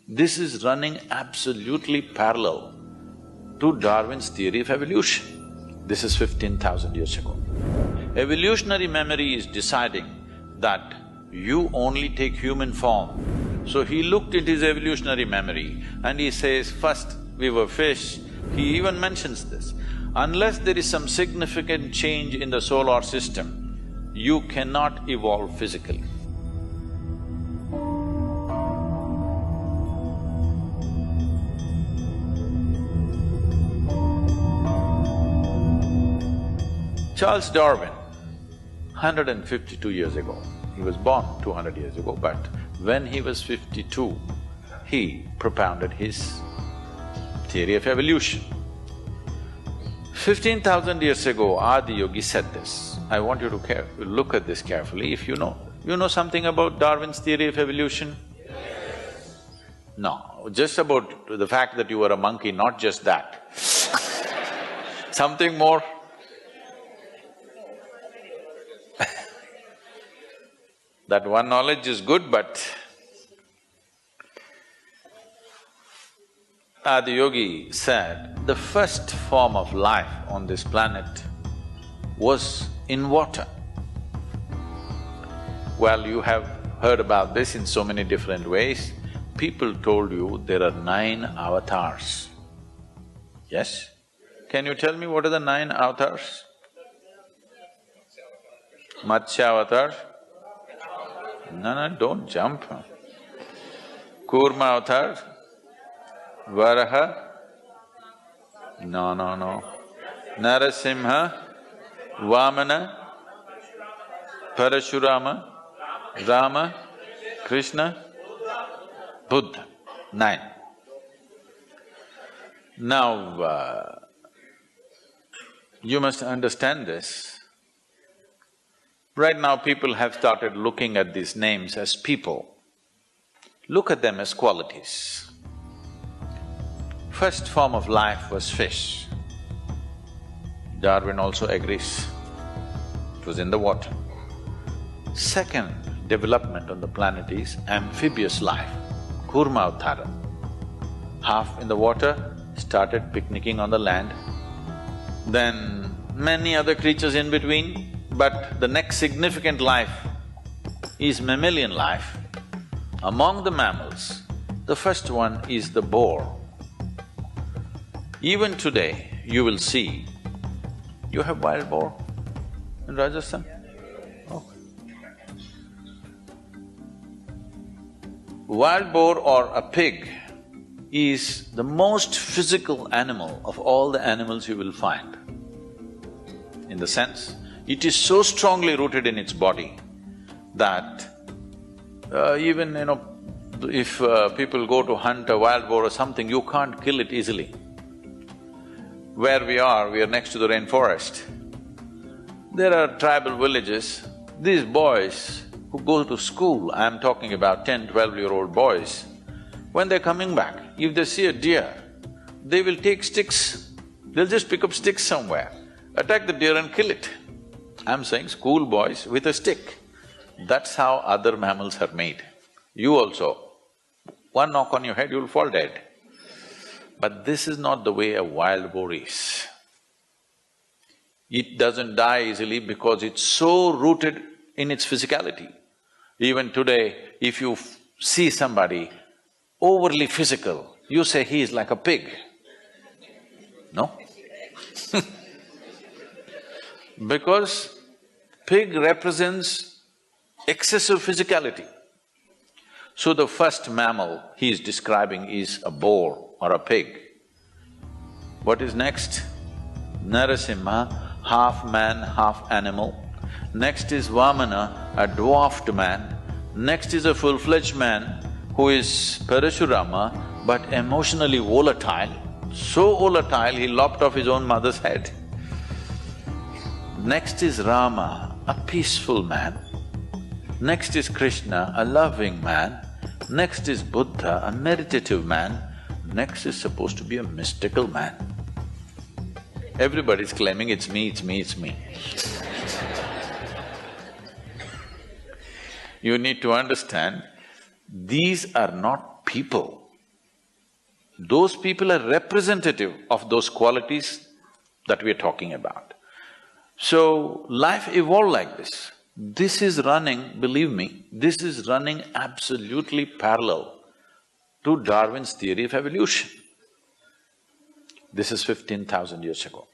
This is running absolutely parallel to Darwin's theory of evolution. This is 15,000 years ago. Evolutionary memory is deciding that you only take human form. So he looked at his evolutionary memory and he says, first we were fish. He even mentions this. Unless there is some significant change in the solar system, you cannot evolve physically. Charles Darwin, 152 years ago, he was born 200 years ago, but when he was 52, he propounded his theory of evolution. 15,000 years ago, Adi Yogi said this. I want you to look at this carefully. If you know something about Darwin's theory of evolution? Yes. No, just about the fact that you were a monkey, not just that. Something more? That one knowledge is good, but Adi Yogi said the first form of life on this planet was in water. Well, you have heard about this in so many different ways. People told you there are 9 avatars. Yes? Can you tell me what are the 9 avatars? Matsya avatar? No, don't jump. Kurma avatar? Varaha? No. Narasimha? Vamana? Parashurama? Rama? Krishna? Buddha. 9. Now, you must understand this. Right now people have started looking at these names as people. Look at them as qualities. First form of life was fish. Darwin also agrees. It was in the water. Second development on the planet is amphibious life, Kurma Avtara. Half in the water, started picnicking on the land. Then many other creatures in between, but the next significant life is mammalian life. Among the mammals, the first one is the boar. Even today, you will see… You have wild boar in Rajasthan? Oh. Wild boar or a pig is the most physical animal of all the animals you will find. In the sense, it is so strongly rooted in its body that even, if people go to hunt a wild boar or something, you can't kill it easily. Where we are next to the rainforest. There are tribal villages, these boys who go to school, I'm talking about 10, 12-year-old boys, when they're coming back, if they see a deer, they will take sticks, they'll just pick up sticks somewhere, attack the deer and kill it. I'm saying school boys with a stick. That's how other mammals are made. You also, one knock on your head, you'll fall dead. But this is not the way a wild boar is. It doesn't die easily because it's so rooted in its physicality. Even today, if you see somebody overly physical, you say he is like a pig. No? Because pig represents excessive physicality. So the first mammal he is describing is a boar or a pig. What is next? Narasimha, half man, half animal. Next is Vamana, a dwarfed man. Next is a full-fledged man who is Parashurama but emotionally volatile. So volatile, he lopped off his own mother's head. Next is Rama, a peaceful man. Next is Krishna, a loving man. Next is Buddha, a meditative man. Next is supposed to be a mystical man. Everybody's claiming it's me, it's me, it's me. You need to understand, these are not people, Those people are representative of those qualities that we are talking about. So, life evolved like this. This is running, believe me, this is running absolutely parallel to Darwin's theory of evolution. This is 15,000 years ago.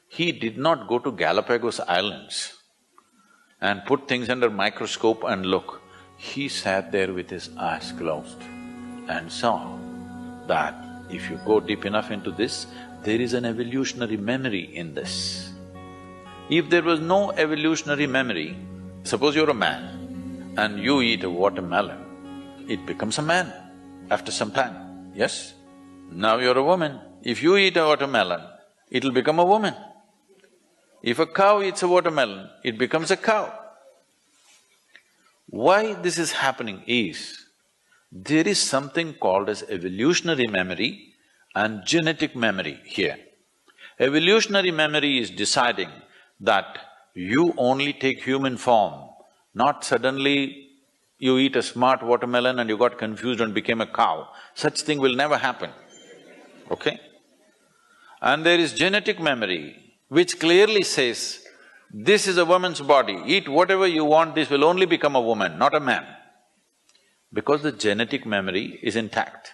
He did not go to Galapagos Islands and put things under microscope and look. He sat there with his eyes closed and saw that if you go deep enough into this, there is an evolutionary memory in this. If there was no evolutionary memory, suppose you're a man and you eat a watermelon, it becomes a man after some time, yes? Now you're a woman, if you eat a watermelon, it'll become a woman. If a cow eats a watermelon, it becomes a cow. Why this is happening is, there is something called as evolutionary memory and genetic memory here. Evolutionary memory is deciding that you only take human form, not suddenly you eat a smart watermelon and you got confused and became a cow. Such thing will never happen, okay? And there is genetic memory which clearly says, this is a woman's body, eat whatever you want, this will only become a woman, not a man. Because the genetic memory is intact.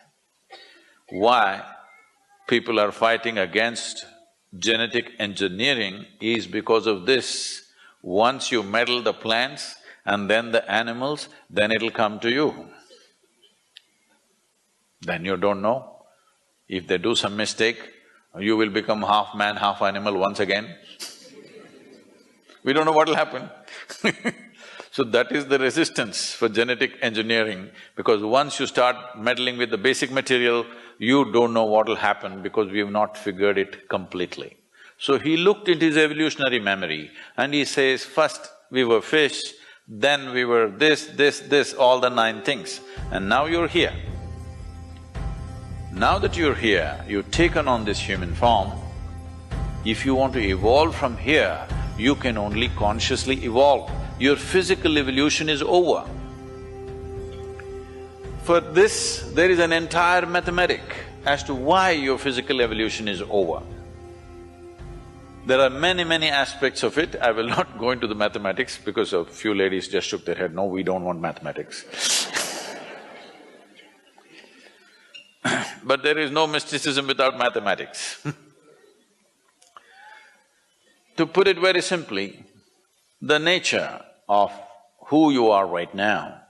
Why people are fighting against genetic engineering is because of this. Once you meddle the plants and then the animals, then it'll come to you. Then you don't know. If they do some mistake, you will become half man, half animal once again. We don't know what'll happen. So that is the resistance for genetic engineering, because once you start meddling with the basic material, you don't know what'll happen because we have not figured it completely. So he looked into his evolutionary memory and he says, first we were fish, then we were this, all the 9 things, and now you're here. Now that you're here, you've taken on this human form. If you want to evolve from here, you can only consciously evolve. Your physical evolution is over. For this, there is an entire mathematic as to why your physical evolution is over. There are many aspects of it. I will not go into the mathematics because a few ladies just shook their head, no, we don't want mathematics. But there is no mysticism without mathematics. To put it very simply, the nature of who you are right now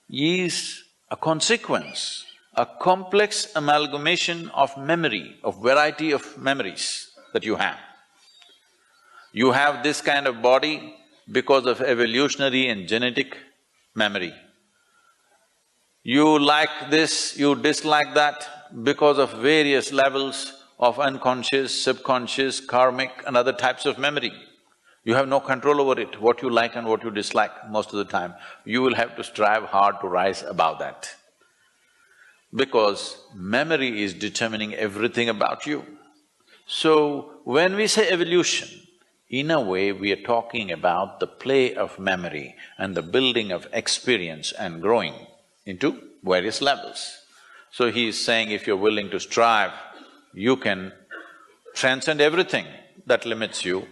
is a consequence, a complex amalgamation of memory, of variety of memories that you have. You have this kind of body because of evolutionary and genetic memory. You like this, you dislike that because of various levels of unconscious, subconscious, karmic and other types of memory. You have no control over it, what you like and what you dislike most of the time. You will have to strive hard to rise above that. Because memory is determining everything about you. So, when we say evolution, in a way we are talking about the play of memory and the building of experience and growing into various levels. So he is saying if you're willing to strive, you can transcend everything that limits you.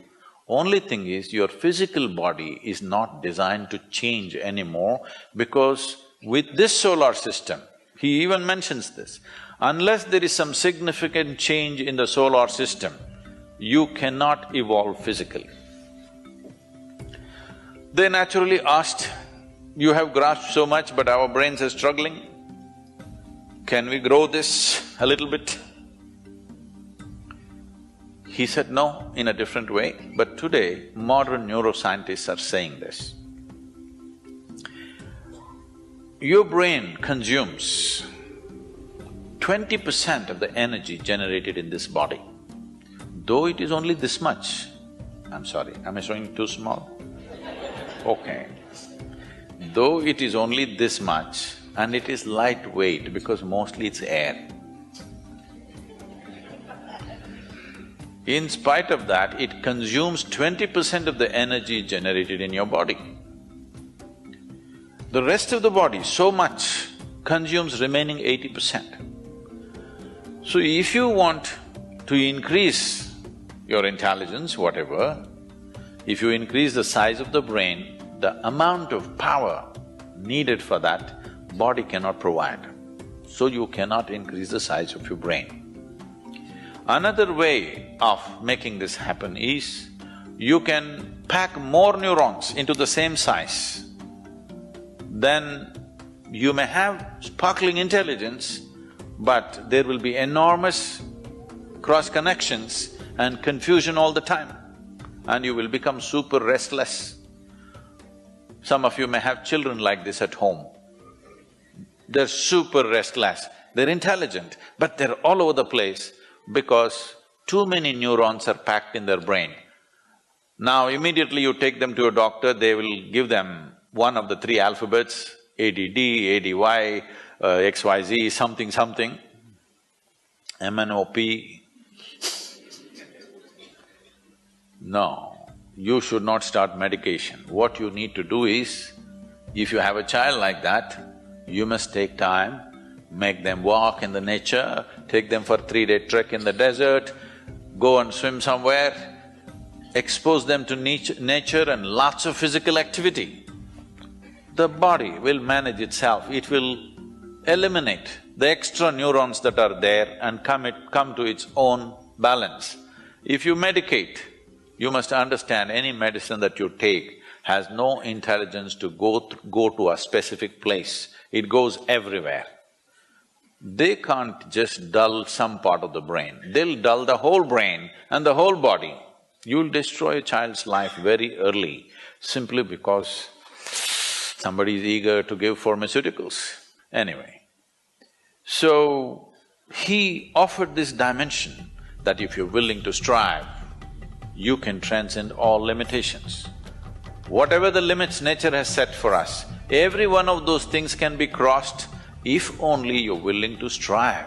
Only thing is, your physical body is not designed to change anymore, because with this solar system, he even mentions this, unless there is some significant change in the solar system, you cannot evolve physically. They naturally asked, you have grasped so much but our brains are struggling, can we grow this a little bit? He said no, in a different way, but today modern neuroscientists are saying this. Your brain consumes 20% of the energy generated in this body. Though it is only this much, I'm sorry, am I showing too small? Okay. Though it is only this much and it is lightweight because mostly it's air. In spite of that, it consumes 20% of the energy generated in your body. The rest of the body, so much consumes remaining 80%. So if you want to increase your intelligence, whatever, if you increase the size of the brain, the amount of power needed for that, body cannot provide. So you cannot increase the size of your brain. Another way of making this happen is, you can pack more neurons into the same size. Then you may have sparkling intelligence, but there will be enormous cross-connections and confusion all the time, and you will become super restless. Some of you may have children like this at home. They're super restless, they're intelligent, but they're all over the place because too many neurons are packed in their brain. Now immediately you take them to a doctor, they will give them one of the three alphabets, ADD, ADY, XYZ, something something, MNOP. No, you should not start medication. What you need to do is, if you have a child like that, you must take time, make them walk in the nature, take them for a 3-day trek in the desert, go and swim somewhere, expose them to nature and lots of physical activity. The body will manage itself, it will eliminate the extra neurons that are there and come to its own balance. If you medicate, you must understand any medicine that you take has no intelligence to go to a specific place, it goes everywhere. They can't just dull some part of the brain, they'll dull the whole brain and the whole body. You'll destroy a child's life very early simply because somebody is eager to give pharmaceuticals. Anyway, so he offered this dimension that if you're willing to strive, you can transcend all limitations. Whatever the limits nature has set for us, every one of those things can be crossed if only you're willing to strive.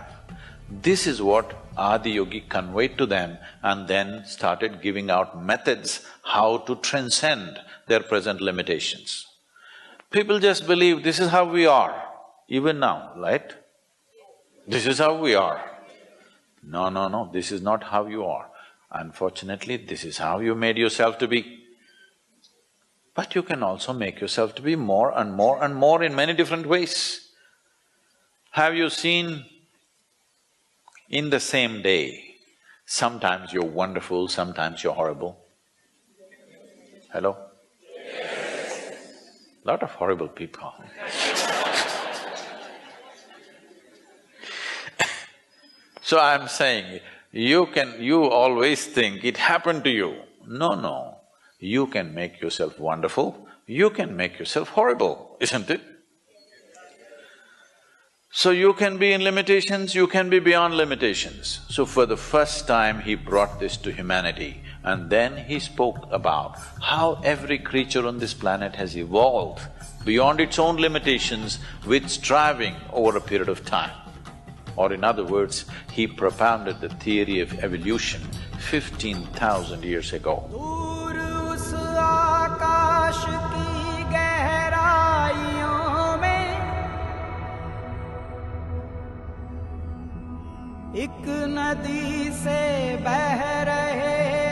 This is what Adiyogi conveyed to them and then started giving out methods how to transcend their present limitations. People just believe this is how we are, even now, right? This is how we are. No, no, no, this is not how you are. Unfortunately, this is how you made yourself to be. But you can also make yourself to be more and more and more in many different ways. Have you seen in the same day, sometimes you're wonderful, sometimes you're horrible? Hello? Lot of horrible people. So I'm saying, you always think it happened to you. No, no. You can make yourself wonderful, you can make yourself horrible, isn't it? So you can be in limitations, you can be beyond limitations. So for the first time he brought this to humanity, and then he spoke about how every creature on this planet has evolved beyond its own limitations with striving over a period of time. Or in other words, he propounded the theory of evolution 15,000 years ago. एक नदी से बह रहे